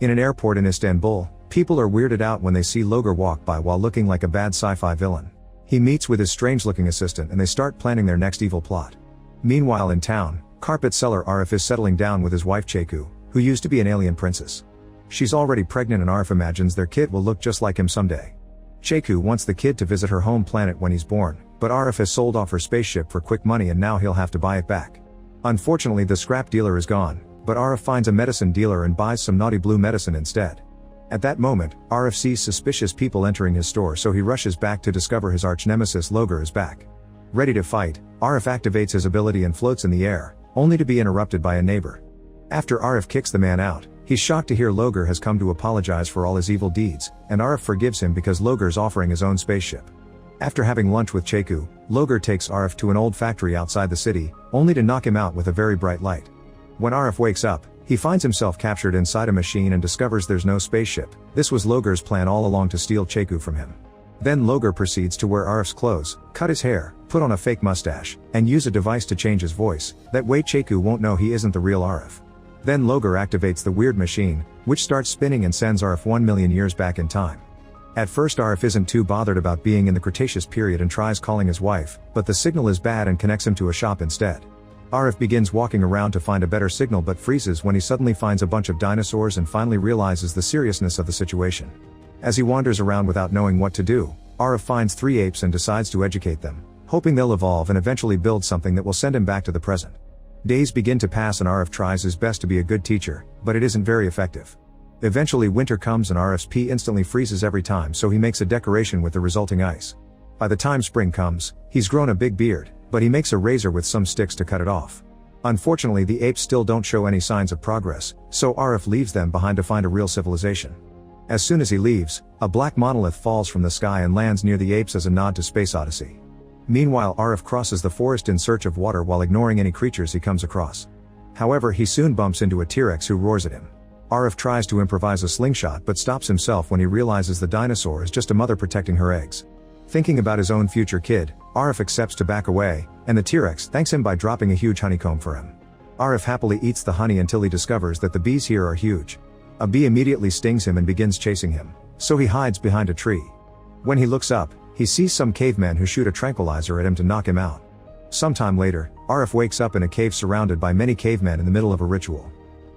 In an airport in Istanbul, people are weirded out when they see Logar walk by while looking like a bad sci-fi villain. He meets with his strange-looking assistant and they start planning their next evil plot. Meanwhile in town, carpet seller Arif is settling down with his wife Cheku, who used to be an alien princess. She's already pregnant and Arif imagines their kid will look just like him someday. Cheku wants the kid to visit her home planet when he's born, but Arif has sold off her spaceship for quick money and now he'll have to buy it back. Unfortunately the scrap dealer is gone, but Arif finds a medicine dealer and buys some naughty blue medicine instead. At that moment, Arif sees suspicious people entering his store so he rushes back to discover his arch-nemesis Logar is back. Ready to fight, Arif activates his ability and floats in the air, only to be interrupted by a neighbor. After Arif kicks the man out, he's shocked to hear Logar has come to apologize for all his evil deeds, and Arif forgives him because Logar's offering his own spaceship. After having lunch with Cheku, Logar takes Arif to an old factory outside the city, only to knock him out with a very bright light. When Arif wakes up, he finds himself captured inside a machine and discovers there's no spaceship. This was Logar's plan all along to steal Cheku from him. Then Logar proceeds to wear Arif's clothes, cut his hair, put on a fake mustache, and use a device to change his voice, that way Cheku won't know he isn't the real Arif. Then Logar activates the weird machine, which starts spinning and sends Arif 1 million years back in time. At first Arif isn't too bothered about being in the Cretaceous period and tries calling his wife, but the signal is bad and connects him to a shop instead. Arif begins walking around to find a better signal but freezes when he suddenly finds a bunch of dinosaurs and finally realizes the seriousness of the situation. As he wanders around without knowing what to do, Arif finds 3 apes and decides to educate them, hoping they'll evolve and eventually build something that will send him back to the present. Days begin to pass and Arif tries his best to be a good teacher, but it isn't very effective. Eventually winter comes and Arif's pee instantly freezes every time, so he makes a decoration with the resulting ice. By the time spring comes, he's grown a big beard, but he makes a razor with some sticks to cut it off. Unfortunately the apes still don't show any signs of progress, so Arif leaves them behind to find a real civilization. As soon as he leaves, a black monolith falls from the sky and lands near the apes as a nod to Space Odyssey. Meanwhile Arif crosses the forest in search of water while ignoring any creatures he comes across. However, he soon bumps into a T-Rex who roars at him. Arif tries to improvise a slingshot but stops himself when he realizes the dinosaur is just a mother protecting her eggs. Thinking about his own future kid, Arif accepts to back away, and the T-Rex thanks him by dropping a huge honeycomb for him. Arif happily eats the honey until he discovers that the bees here are huge. A bee immediately stings him and begins chasing him, so he hides behind a tree. When he looks up, he sees some cavemen who shoot a tranquilizer at him to knock him out. Sometime later, Arif wakes up in a cave surrounded by many cavemen in the middle of a ritual.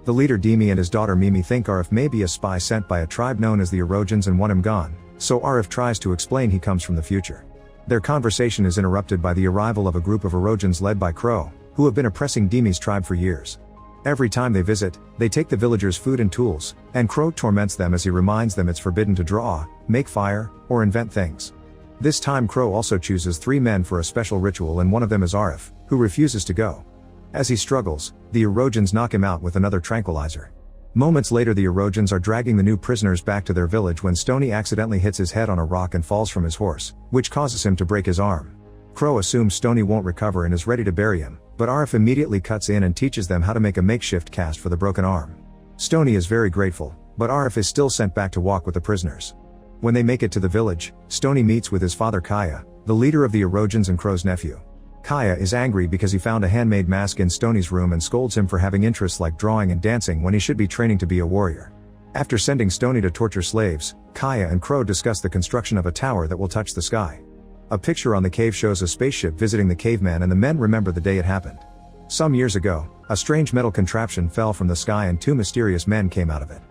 The leader Demi and his daughter Mimi think Arif may be a spy sent by a tribe known as the Erogens and want him gone, so Arif tries to explain he comes from the future. Their conversation is interrupted by the arrival of a group of Erogens led by Crow, who have been oppressing Demi's tribe for years. Every time they visit, they take the villagers' food and tools, and Crow torments them as he reminds them it's forbidden to draw, make fire, or invent things. This time Crow also chooses 3 men for a special ritual and one of them is Arif, who refuses to go. As he struggles, the Erogens knock him out with another tranquilizer. Moments later the Erogens are dragging the new prisoners back to their village when Stony accidentally hits his head on a rock and falls from his horse, which causes him to break his arm. Crow assumes Stony won't recover and is ready to bury him, but Arif immediately cuts in and teaches them how to make a makeshift cast for the broken arm. Stony is very grateful, but Arif is still sent back to walk with the prisoners. When they make it to the village, Stony meets with his father Kaya, the leader of the Erogens and Crow's nephew. Kaya is angry because he found a handmade mask in Stony's room and scolds him for having interests like drawing and dancing when he should be training to be a warrior. After sending Stony to torture slaves, Kaya and Crow discuss the construction of a tower that will touch the sky. A picture on the cave shows a spaceship visiting the caveman and the men remember the day it happened. Some years ago, a strange metal contraption fell from the sky and 2 mysterious men came out of it.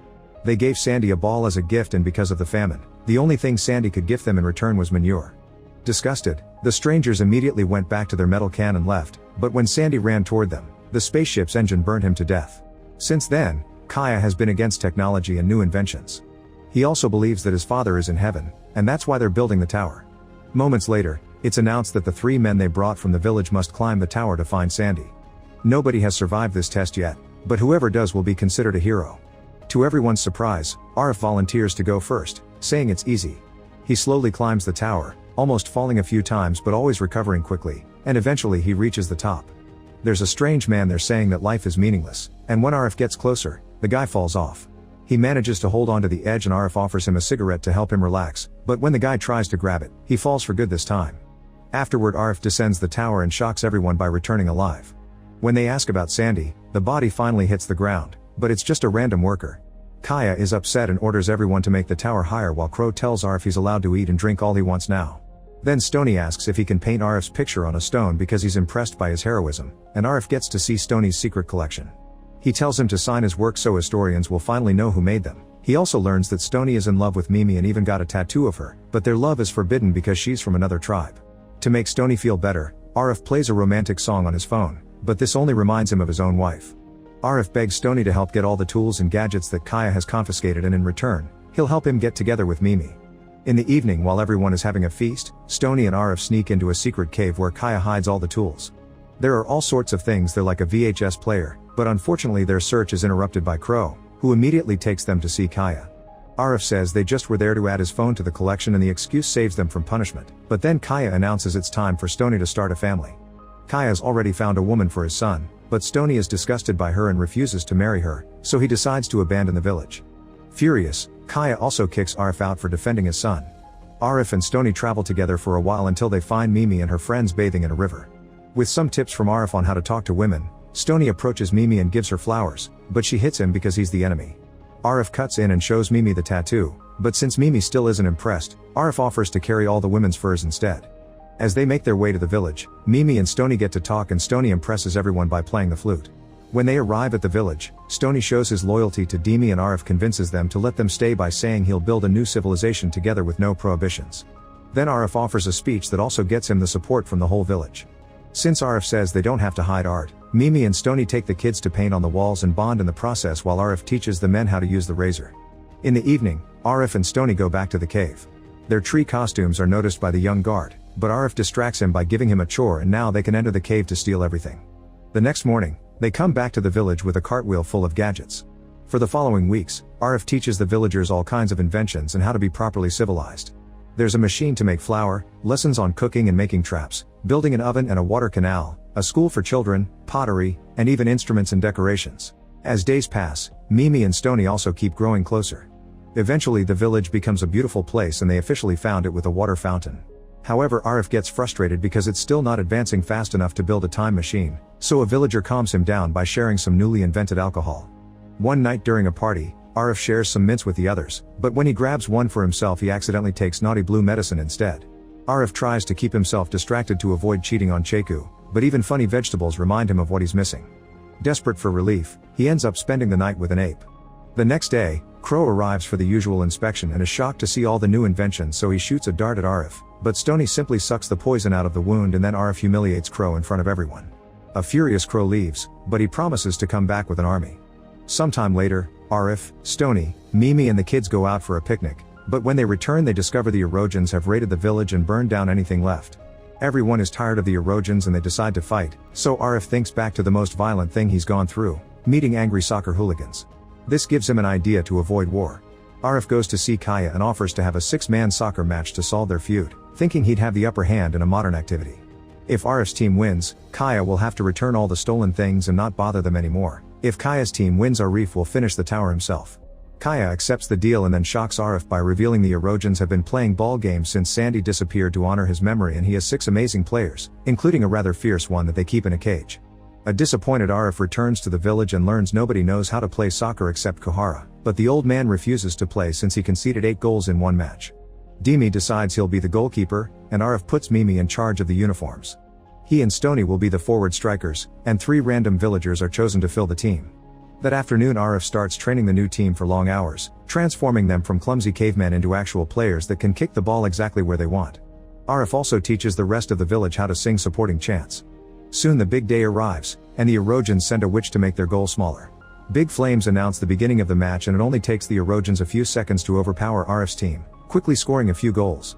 They gave Sandy a ball as a gift and because of the famine, the only thing Sandy could give them in return was manure. Disgusted, the strangers immediately went back to their metal can and left, but when Sandy ran toward them, the spaceship's engine burned him to death. Since then, Kaya has been against technology and new inventions. He also believes that his father is in heaven, and that's why they're building the tower. Moments later, it's announced that the 3 men they brought from the village must climb the tower to find Sandy. Nobody has survived this test yet, but whoever does will be considered a hero. To everyone's surprise, Arif volunteers to go first, saying it's easy. He slowly climbs the tower, almost falling a few times but always recovering quickly, and eventually he reaches the top. There's a strange man there saying that life is meaningless, and when Arif gets closer, the guy falls off. He manages to hold on to the edge and Arif offers him a cigarette to help him relax, but when the guy tries to grab it, he falls for good this time. Afterward Arif descends the tower and shocks everyone by returning alive. When they ask about Sandy, the body finally hits the ground, but it's just a random worker. Kaya is upset and orders everyone to make the tower higher while Crow tells Arif he's allowed to eat and drink all he wants now. Then Stony asks if he can paint Arif's picture on a stone because he's impressed by his heroism, and Arif gets to see Stony's secret collection. He tells him to sign his work so historians will finally know who made them. He also learns that Stony is in love with Mimi and even got a tattoo of her, but their love is forbidden because she's from another tribe. To make Stony feel better, Arif plays a romantic song on his phone, but this only reminds him of his own wife. Arif begs Stony to help get all the tools and gadgets that Kaya has confiscated, and in return, he'll help him get together with Mimi. In the evening, while everyone is having a feast, Stony and Arif sneak into a secret cave where Kaya hides all the tools. There are all sorts of things there, like a VHS player, but unfortunately their search is interrupted by Crow, who immediately takes them to see Kaya. Arif says they just were there to add his phone to the collection and the excuse saves them from punishment, but then Kaya announces it's time for Stony to start a family. Kaya's already found a woman for his son, but Stony is disgusted by her and refuses to marry her, so he decides to abandon the village. Furious, Kaya also kicks Arif out for defending his son. Arif and Stony travel together for a while until they find Mimi and her friends bathing in a river. With some tips from Arif on how to talk to women, Stony approaches Mimi and gives her flowers, but she hits him because he's the enemy. Arif cuts in and shows Mimi the tattoo, but since Mimi still isn't impressed, Arif offers to carry all the women's furs instead. As they make their way to the village, Mimi and Stony get to talk and Stony impresses everyone by playing the flute. When they arrive at the village, Stony shows his loyalty to Demi and Arif convinces them to let them stay by saying he'll build a new civilization together with no prohibitions. Then Arif offers a speech that also gets him the support from the whole village. Since Arif says they don't have to hide art, Mimi and Stony take the kids to paint on the walls and bond in the process while Arif teaches the men how to use the razor. In the evening, Arif and Stony go back to the cave. Their tree costumes are noticed by the young guard, but Arif distracts him by giving him a chore and now they can enter the cave to steal everything. The next morning, they come back to the village with a cartwheel full of gadgets. For the following weeks, Arif teaches the villagers all kinds of inventions and how to be properly civilized. There's a machine to make flour, lessons on cooking and making traps, building an oven and a water canal, a school for children, pottery, and even instruments and decorations. As days pass, Mimi and Stony also keep growing closer. Eventually the village becomes a beautiful place and they officially found it with a water fountain. However, Arif gets frustrated because it's still not advancing fast enough to build a time machine, so a villager calms him down by sharing some newly invented alcohol. One night during a party, Arif shares some mints with the others, but when he grabs one for himself he accidentally takes naughty blue medicine instead. Arif tries to keep himself distracted to avoid cheating on Cheku, but even funny vegetables remind him of what he's missing. Desperate for relief, he ends up spending the night with an ape. The next day, Crow arrives for the usual inspection and is shocked to see all the new inventions, so he shoots a dart at Arif, but Stony simply sucks the poison out of the wound and then Arif humiliates Crow in front of everyone. A furious Crow leaves, but he promises to come back with an army. Sometime later, Arif, Stony, Mimi and the kids go out for a picnic, but when they return they discover the Erogens have raided the village and burned down anything left. Everyone is tired of the Erogens and they decide to fight, so Arif thinks back to the most violent thing he's gone through, meeting angry soccer hooligans. This gives him an idea to avoid war. Arif goes to see Kaya and offers to have a 6-man soccer match to solve their feud, thinking he'd have the upper hand in a modern activity. If Arif's team wins, Kaya will have to return all the stolen things and not bother them anymore. If Kaya's team wins, Arif will finish the tower himself. Kaya accepts the deal and then shocks Arif by revealing the Erogens have been playing ball games since Sandy disappeared to honor his memory, and he has 6 amazing players, including a rather fierce one that they keep in a cage. A disappointed Arif returns to the village and learns nobody knows how to play soccer except Kohara, but the old man refuses to play since he conceded 8 goals in one match. Demi decides he'll be the goalkeeper, and Arif puts Mimi in charge of the uniforms. He and Stony will be the forward strikers, and 3 random villagers are chosen to fill the team. That afternoon Arif starts training the new team for long hours, transforming them from clumsy cavemen into actual players that can kick the ball exactly where they want. Arif also teaches the rest of the village how to sing supporting chants. Soon the big day arrives, and the Erogens send a witch to make their goal smaller. Big flames announce the beginning of the match and it only takes the Erogens a few seconds to overpower Arif's team, quickly scoring a few goals.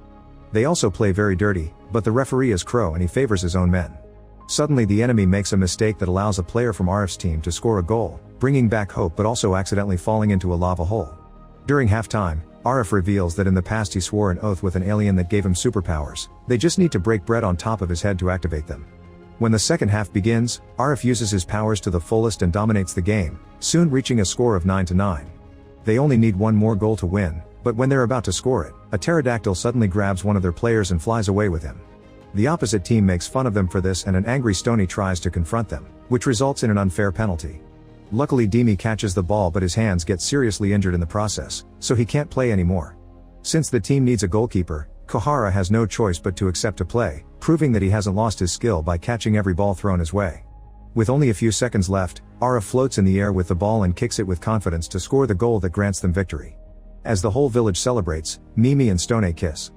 They also play very dirty, but the referee is Crow and he favors his own men. Suddenly the enemy makes a mistake that allows a player from Arif's team to score a goal, bringing back hope but also accidentally falling into a lava hole. During halftime, Arif reveals that in the past he swore an oath with an alien that gave him superpowers. They just need to break bread on top of his head to activate them. When the second half begins, Arif uses his powers to the fullest and dominates the game, soon reaching a score of 9-9. They only need one more goal to win, but when they're about to score it, a pterodactyl suddenly grabs one of their players and flies away with him. The opposite team makes fun of them for this and an angry Stony tries to confront them, which results in an unfair penalty. Luckily Demi catches the ball, but his hands get seriously injured in the process, so he can't play anymore. Since the team needs a goalkeeper, Kohara has no choice but to accept to play, proving that he hasn't lost his skill by catching every ball thrown his way. With only a few seconds left, Arif floats in the air with the ball and kicks it with confidence to score the goal that grants them victory. As the whole village celebrates, Mimi and Stone kiss.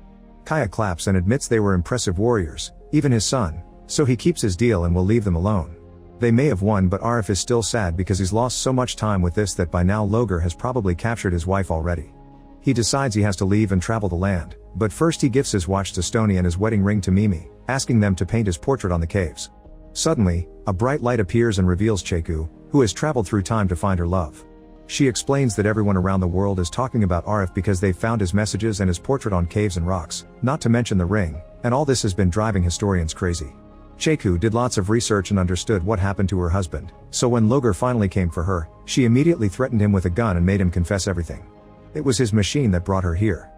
Kaya claps and admits they were impressive warriors, even his son, so he keeps his deal and will leave them alone. They may have won, but Arif is still sad because he's lost so much time with this that by now Logar has probably captured his wife already. He decides he has to leave and travel the land, but first he gives his watch to Stony and his wedding ring to Mimi, asking them to paint his portrait on the caves. Suddenly, a bright light appears and reveals Cheku, who has traveled through time to find her love. She explains that everyone around the world is talking about Arif because they've found his messages and his portrait on caves and rocks, not to mention the ring, and all this has been driving historians crazy. Cheku did lots of research and understood what happened to her husband, so when Logar finally came for her, she immediately threatened him with a gun and made him confess everything. It was his machine that brought her here.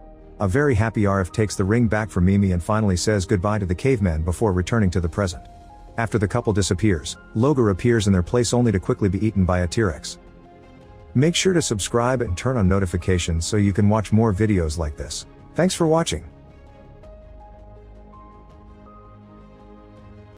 A very happy Arif takes the ring back from Mimi and finally says goodbye to the cavemen before returning to the present. After the couple disappears, Logar appears in their place only to quickly be eaten by a T-Rex. Make sure to subscribe and turn on notifications so you can watch more videos like this. Thanks for watching.